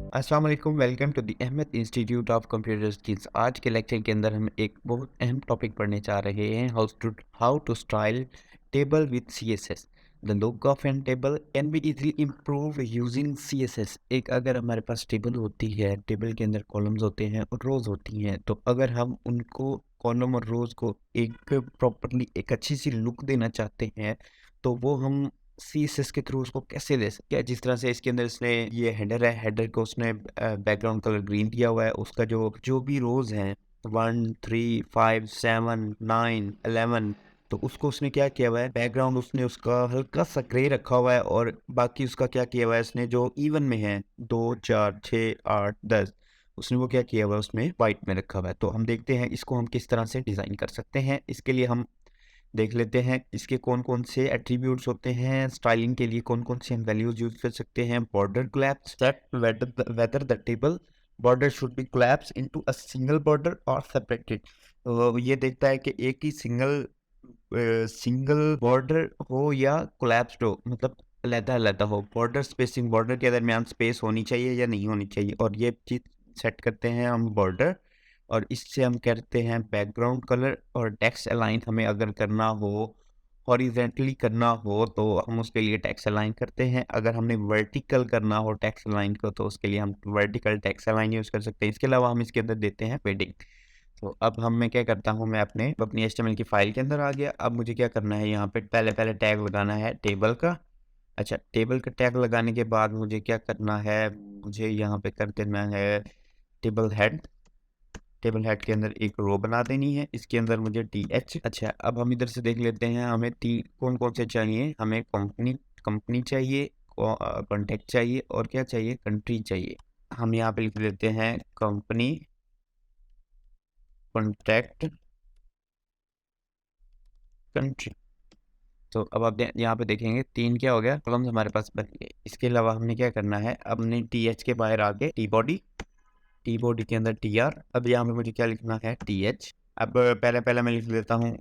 अस्सलाम वालेकुम, welcome to the Ahmed institute of computer skills. आज के लेक्चर के अंदर हम एक बहुत अहम टॉपिक पढ़ने जा रहे हैं, how to style table with CSS. The look of an table can be easily improve using CSS. एक अगर हमारे पास टेबल होती है, टेबल के अंदर कॉलम्स होते हैं और रोज होती हैं, तो अगर हम उनको कॉलम और रोज को एक प्रॉपरली एक अच्छी सी लुक देना चाहते हैं, तो वो हम सीएसएस के थ्रू उसको कैसे दे सकते हैं। जिस तरह से इसके अंदर इसने ये हेडर है, हेडर को उसने बैकग्राउंड कलर ग्रीन दिया हुआ है। उसका जो जो भी रोज हैं 1 3 5 7 9 11, तो उसको उसने क्या किया हुआ है, बैकग्राउंड उसने उसका हल्का सा ग्रे रखा हुआ है, और बाकी उसका क्या किया हुआ है इसने, जो इवन में है 2 4 6 8 10, उसने वो क्या किया हुआ है उसमें वाइट में रखा हुआ है। तो हम देखते हैं इसको हम किस तरह से डिज़ाइन कर सकते हैं। इसके लिए हम देख लेते हैं इसके कौन-कौन से एट्रीब्यूट्स होते हैं, स्टाइलिंग के लिए कौन-कौन से हम वैल्यूज़ यूज़ कर सकते हैं। Border collapse, check whether the table border should be collapse into a single border और सेपरेटेड। ये देखता है कि एक ही सिंगल बॉर्डर हो या कोलैप्स्ड हो, मतलब अलग-अलग हो। बॉर्डर स्पेसिंग, बॉर्डर के दरमियान स्पेस होनी चाहिए या नहीं होनी चाहिए, और ये चीज़ सेट करते हैं हम बॉर्डर। और इससे हम करते हैं बैकग्राउंड कलर, और टेक्स्ट अलाइन हमें अगर करना हो, हॉरिजेंटली करना हो, तो हम उसके लिए टेक्स्ट अलाइन करते हैं। अगर हमने वर्टिकल करना हो टेक्स्ट अलाइन को, तो उसके लिए हम वर्टिकल टेक्स्ट अलाइन यूज़ कर सकते हैं। इसके अलावा हम इसके अंदर देते हैं पेडिंग। तो अब मैं क्या करता हूँ, मैं अपनी एचटीएमएल की फाइल के अंदर आ गया। अब मुझे क्या करना है, यहाँ पे पहले टैग लगाना है टेबल का। अच्छा, टेबल का टैग लगाने के बाद मुझे क्या करना है, मुझे यहाँ पे कर देना है टेबल हेड। टेबल हेड के अंदर एक रो बना देनी है, इसके अंदर मुझे टी एच। अच्छा, अब हम इधर से देख लेते हैं हमें टी कौन कौन से चाहिए। हमें कंपनी कंपनी चाहिए, कॉन्टैक्ट चाहिए, और क्या चाहिए, कंट्री चाहिए। हम यहाँ पे लिख देते हैं कंपनी, कॉन्टैक्ट, कंट्री। तो अब आप यहाँ पे देखेंगे तीन क्या हो गया, कॉलम्स हमारे पास बन गए। इसके अलावा हमने क्या करना है, अब हमने टी एच के बाहर आके टी बॉडी के अंदर टी आर। अब यहाँ पे मुझे क्या लिखना है, टी एच। अब पहले पहले मैं लिख देता हूँ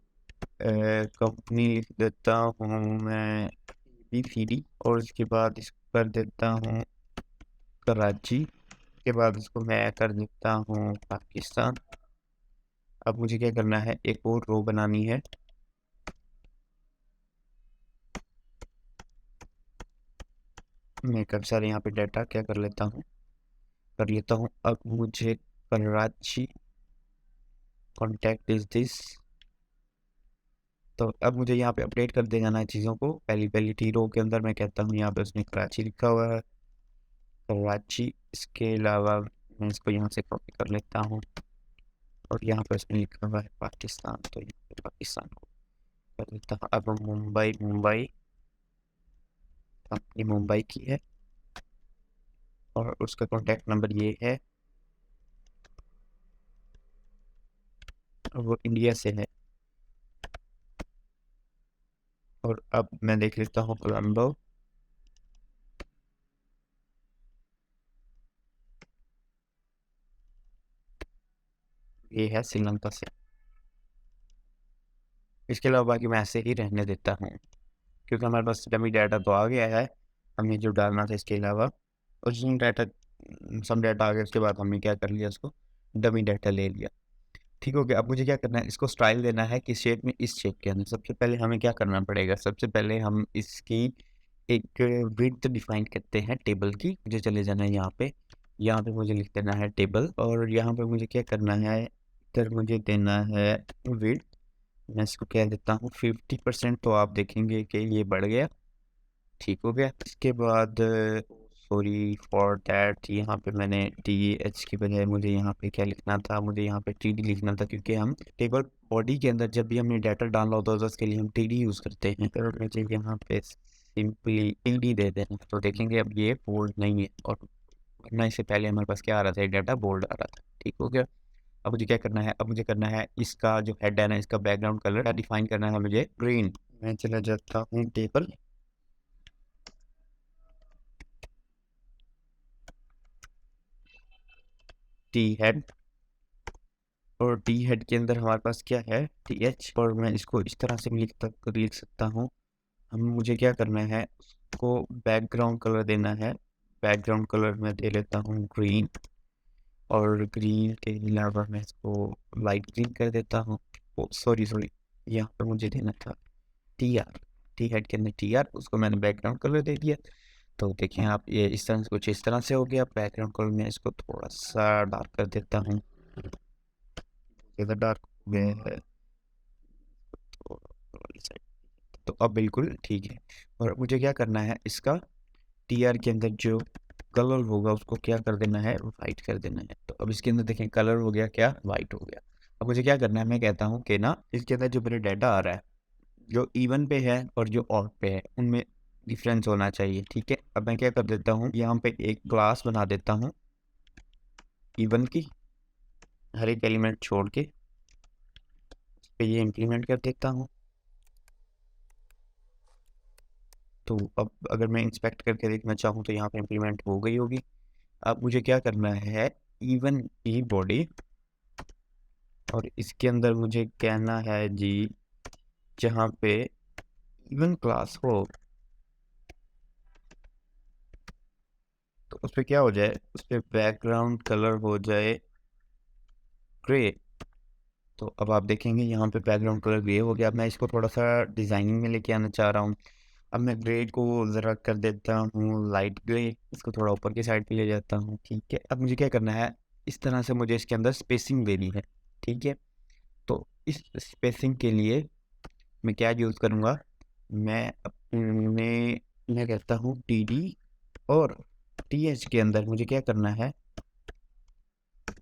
कंपनी, लिख देता हूँ मैं ABCD, और इसके बाद इसको कर देता हूँ कराची। के बाद इसको मैं कर देता हूँ पाकिस्तान। अब मुझे क्या करना है, एक और रो बनानी है। मैं काफ़ी सारे यहाँ पे डाटा क्या कर लेता हूँ। अब मुझे कराची, कॉन्टैक्ट इज दिस। तो अब मुझे यहाँ पे अपडेट कर दे जाना है चीज़ों को। पहली पहली टी रो के अंदर मैं कहता हूँ, यहाँ पे उसने कराची लिखा हुआ है, कराची। इसके अलावा मैं इसको यहाँ से कॉपी कर लेता हूँ, और यहाँ पर इसमें लिखा हुआ है पाकिस्तान, तो यहाँ पे पाकिस्तान को कर देता हूँ। अब मुंबई, कंपनी मुंबई की है, और उसका कॉन्टैक्ट नंबर ये है, और वो इंडिया से है। और अब मैं देख लेता हूँ कोलंबो, ये है श्रीलंका से। इसके अलावा बाकी मैं ऐसे ही रहने देता हूँ, क्योंकि हमारे पास डमी डाटा तो आ गया है। हमें जो डालना था इसके अलावा ओरिजिनल डाटा, सम डाटा आ गया, उसके बाद हमने क्या कर लिया, उसको डमी डाटा ले लिया। ठीक हो गया। अब मुझे क्या करना है, इसको स्टाइल देना है किस शेप में, इस शेप के अंदर। सबसे पहले हमें क्या करना पड़ेगा, सबसे पहले हम इसकी एक विड्थ डिफाइन करते हैं टेबल की। मुझे चले जाना है यहाँ पे मुझे लिख देना है टेबल, और यहाँ पे मुझे क्या करना है, इधर मुझे देना है विड्थ। मैं इसको कह देता हूँ 50%। तो आप देखेंगे कि ये बढ़ गया। ठीक हो गया। इसके बाद सॉरी फॉर दैट, यहाँ पे मैंने टी एच की बजाय मुझे यहाँ पे क्या लिखना था, मुझे यहाँ पे टी डी लिखना था, क्योंकि हम टेबल बॉडी के अंदर जब भी हमने डाटा डालना होता है तो उसके लिए हम टी डी यूज़ करते हैं। तो मुझे यहाँ पे सिंपली टी डी दे देना, तो देखेंगे अब ये बोल्ड नहीं है, और वरना इससे पहले हमारे पास क्या आ रहा था, डाटा बोल्ड आ रहा था। ठीक हो गया। अब मुझे क्या करना है, अब मुझे करना है इसका जो हेड है ना, इसका बैकग्राउंड कलर डिफाइन करना है मुझे ग्रीन। मैं चला जाता हूँ टेबल, टी हेड, और टी हेड के अंदर हमारे पास क्या है, टी एच। और मैं इसको इस तरह से लिख सकता हूँ, हम मुझे क्या करना है, उसको बैकग्राउंड कलर देना है। बैकग्राउंड कलर मैं दे लेता हूँ ग्रीन, और ग्रीन के अलावा मैं इसको लाइट ग्रीन कर देता हूँ। ओ सॉरी, यहाँ पर मुझे देना था टी आर। टी हेड के अंदर टी आर, उसको मैंने बैकग्राउंड कलर दे दिया। तो देखें आप, ये इस तरह से कुछ इस तरह से हो गया बैकग्राउंड कलर। मैं इसको थोड़ा सा डार्क कर देता हूँ, ज़्यादा डार्क हो गया है वाली साइड। तो अब बिल्कुल ठीक है। और मुझे क्या करना है, इसका टी आर के अंदर जो कलर होगा उसको क्या कर देना है, वाइट कर देना है। तो अब इसके अंदर देखें कलर हो गया क्या, वाइट हो गया। अब मुझे क्या करना है, मैं कहता हूँ कि ना इसके अंदर जो मेरा डाटा आ रहा है, जो इवन पे है और जो ऑड पे है, उनमें डिफरेंस होना चाहिए। ठीक है, अब मैं क्या कर देता हूँ, यहाँ पे एक क्लास बना देता हूँ इवन की, हर एक एलिमेंट छोड़ के इस पे ये इम्प्लीमेंट कर देता हूँ। तो अब अगर मैं इंस्पेक्ट करके देखना चाहूँ तो यहाँ पे इम्प्लीमेंट हो गई होगी। अब मुझे क्या करना है, इवन की बॉडी, और इसके अंदर मुझे कहना है जी, जहाँ पे इवन क्लास हो तो उस पर क्या हो जाए, उस पर बैकग्राउंड कलर हो जाए ग्रे। तो अब आप देखेंगे यहाँ पे बैकग्राउंड कलर ग्रे हो गया। अब मैं इसको थोड़ा सा डिज़ाइनिंग में लेके आना चाह रहा हूँ। अब मैं ग्रे को ज़रा कर देता हूँ लाइट ग्रे, इसको थोड़ा ऊपर की साइड पे ले जाता हूँ। ठीक है, अब मुझे क्या करना है, इस तरह से मुझे इसके अंदर स्पेसिंग देनी है। ठीक है, तो इस स्पेसिंग के लिए मैं क्या यूज़ करूँगा, मैं अपने मैं कहता हूँ टी डी, और टी एच के अंदर मुझे क्या करना है,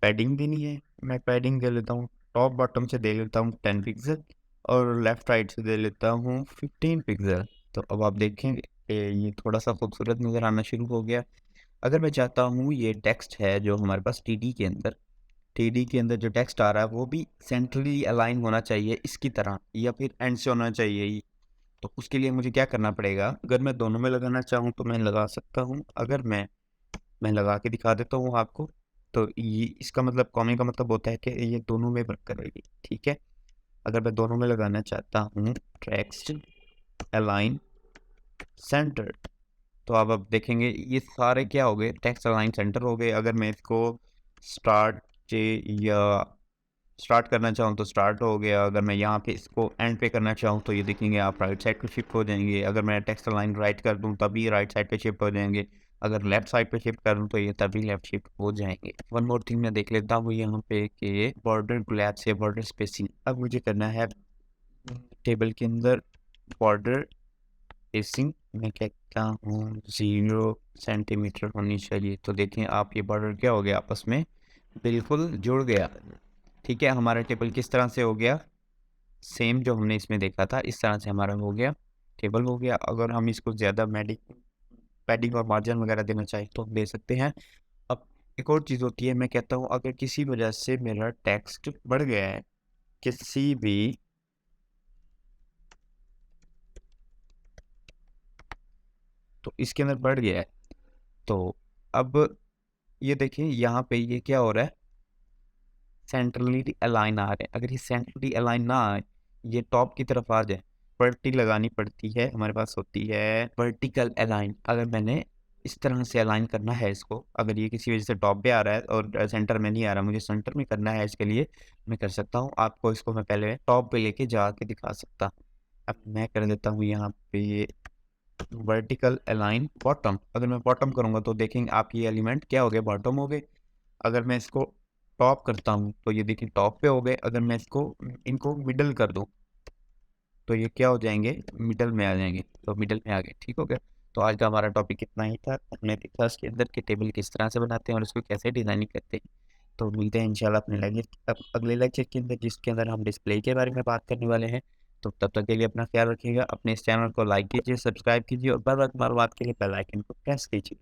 पैडिंग देनी है। मैं पैडिंग दे लेता हूँ, टॉप बॉटम से दे लेता हूँ 10 पिक्सल, और लेफ़्ट राइट से दे लेता हूँ 15 पिक्सल। तो अब आप देखेंगे ये थोड़ा सा खूबसूरत नज़र आना शुरू हो गया। अगर मैं चाहता हूँ ये टेक्स्ट है जो हमारे पास टी डी के अंदर जो टेक्स्ट आ रहा है वो भी सेंट्रली अलाइन होना चाहिए इसकी तरह, या फिर एंड से होना चाहिए ये। तो उसके लिए मुझे क्या करना पड़ेगा, अगर मैं दोनों में लगाना चाहूँ तो मैं लगा सकता हूँ। अगर मैं लगा के दिखा देता हूँ आपको। तो ये इसका मतलब, कॉमा का मतलब होता है कि ये दोनों में वर्क करेगी। ठीक है, अगर मैं दोनों में लगाना चाहता हूँ टेक्स्ट अलाइन सेंटर, तो अब देखेंगे ये सारे क्या हो गए, टेक्स्ट अलाइन सेंटर हो गए। अगर मैं इसको स्टार्ट से या स्टार्ट करना चाहूँ तो स्टार्ट हो गया। अगर मैं यहाँ पे इसको एंड पे करना चाहूँ तो ये देखेंगे आप राइट साइड पे शिफ्ट हो जाएंगे। अगर मैं टेक्स्ट लाइन राइट कर दूँ तभी राइट साइड पे शिफ्ट हो जाएंगे। अगर लेफ्ट साइड पे शिफ्ट करूँ तो ये तभी लेफ्ट शिफ्ट हो जाएंगे। वन मोर थिंग मैं देख लेता हूँ यहाँ पे कि बॉर्डर ग्लैप्स या बॉर्डर स्पेसिंग। अब मुझे करना है टेबल के अंदर बॉर्डर स्पेसिंग, मैं कहता हूँ 0 सेंटीमीटर होनी चाहिए। तो देखें आप, ये बॉर्डर क्या हो गया, आपस में बिल्कुल जुड़ गया। ठीक है, हमारा टेबल किस तरह से हो गया, सेम जो हमने इसमें देखा था इस तरह से हमारा हो गया, टेबल हो गया। अगर हम इसको ज़्यादा पैडिंग और मार्जिन वगैरह देना चाहें तो हम दे सकते हैं। अब एक और चीज़ होती है, मैं कहता हूँ अगर किसी वजह से मेरा टेक्स्ट बढ़ गया है, किसी भी तो इसके अंदर बढ़ गया है, तो अब ये देखिए यहाँ पे ये क्या हो रहा है, सेंट्रली अलाइन आ रहे हैं। अगर ये सेंट्रली अलाइन ना आए, ये टॉप की तरफ आ जाए, पलटी लगानी पड़ती है, हमारे पास होती है वर्टिकल अलाइन। अगर मैंने इस तरह से अलाइन करना है इसको, अगर ये किसी वजह से टॉप पे आ रहा है और सेंटर में नहीं आ रहा, मुझे सेंटर में करना है, इसके लिए मैं कर सकता हूँ। आपको इसको मैं पहले टॉप पे लेके जाके दिखा सकता हूँ। अब मैं कर देता हूँ यहाँ पे वर्टिकल अलाइन बॉटम। अगर मैं बॉटम करूँगा तो देखेंगे आप, ये एलिमेंट क्या हो गए, बॉटम हो गए। अगर मैं इसको टॉप करता हूँ तो ये देखिए टॉप पे हो गए। अगर मैं इसको इनको मिडल कर दूँ तो ये क्या हो जाएंगे, मिडल में आ जाएंगे। तो मिडल में आ गए, ठीक हो गया। तो आज का हमारा टॉपिक इतना ही था। हमने देखा इसके अंदर के टेबल किस तरह से बनाते हैं और इसको कैसे डिज़ाइनिंग करते हैं। तो मिलते हैं इंशाल्लाह अपने अगले लेक्चर के अंदर, जिसके अंदर हम डिस्प्ले के बारे में बात करने वाले हैं। तो तब तक के लिए अपना ख्याल रखिएगा, अपने इस चैनल को लाइक कीजिए, सब्सक्राइब कीजिए, और बार बार के लिए बेल आइकन को प्रेस कीजिए।